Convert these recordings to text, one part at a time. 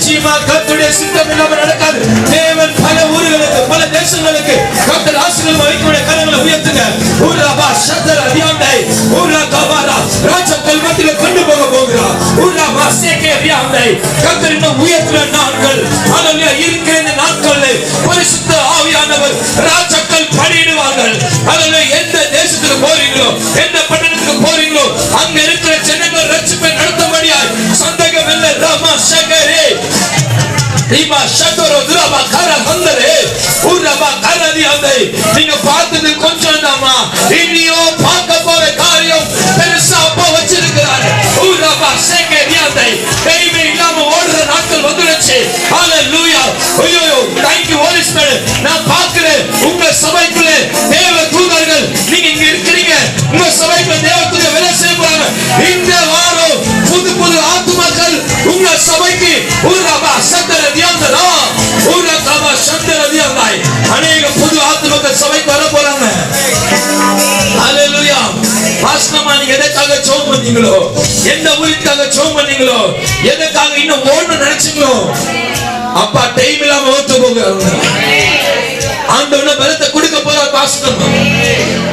நிச்சயமா கர்த்தருடைய சித்தம் இல்லாமல் நடக்காது. தேவன் பல ஊர்களுக்கு பல தேசங்களுக்கு கர்த்தர் ஆசீர்வாதம் வைக்கக்கூடிய கரங்களை உயர்த்துங்க. ஊராபா சதர தியாண்டை ஊராகவாரா ராஜ்யங்கள் மத்தியில கொண்டு போகிறார். ஊராபா சேகே தியாண்டை கர்த்தர் இன்னும் உயர்த்துற நாட்கள் ஹalleluya இருக்கிற இந்த நாட்களில் பரிசுத்த ஆவியானவர் ராஜ்யங்கள் படியிடுவார்கள். ஹalleluya எந்த தேசத்துக்கு போறீங்களோ எந்த பட்டணத்துக்கு போறீங்களோ அங்க இருக்கிற ஜனங்கள் ரட்சிப்பை நடத்தும்படியாய் சந்தேகம் இல்லை. ராமா சகரே இமா ஷதரோ துரபா கர ஹந்தரே ஊரபா கரதி ஹந்தை நீங்க பார்த்தது கொஞ்சம் தாமா இன்னியோ பார்க்க போற காரியம் பெருசா அப்பா வச்சிருக்கிறாரு. ஊரபா சேகே ஹந்தை கைமே இல்லாம ஓடுற நாட்கள் வந்துடுச்சு. ஹalleluya ஐயோ thank you holy spirit. நான் பார்க்கிறேன் உங்க சபைக்குள்ள தேவ தூதர்கள் நீங்க இங்க இருக்கீங்க. உங்க சபைக்குள்ள தேவ தூதர்கள் வேலை செய்வாங்க. இந்த வாரம் புது புது ஆத்துமாக்கள் உங்க சபைக்கு ஊரபா சதர தியாந்தரா ஊரபா சதர தியாந்தாய் அநேக புது ஆத்துமாக்கள் சபைக்கு வர போறாங்க. ஹalleluya பாஸ்டமா நீங்க எதற்காக ஜெபம் பண்ணீங்களோ எந்த ஊருக்காக ஜெபம் பண்ணீங்களோ எதற்காக இன்னும் ஓடணும் நினைச்சீங்களோ அப்பா டைம் இல்லாம ஓட்டு போகிறாங்க. ஆண்டவன பலத்தை கொடுக்க போறார். பாஸ்டர்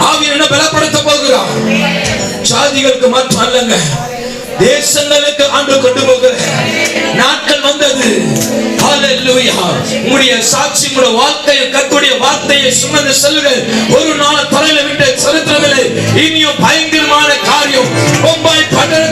ஆவியன பலப்படுத்த போகிறார். சாதிகளுக்கு மாற்றம் அல்லங்க தேசங்களுக்கு ஆண்டவர் கொண்டு போகிற நாட்கள் வந்தது. ஹalleluya உங்களுடைய சாட்சி உங்களுடைய வாழ்க்கையில் கர்த்தருடைய வார்த்தையை சுமந்து செல்லுங்கள். ஒரு நாள் தரையில விட்டு சரித்திரமில்லை. இனியும் பயங்கரமான காரியம் மும்பை பட்டணத்தில்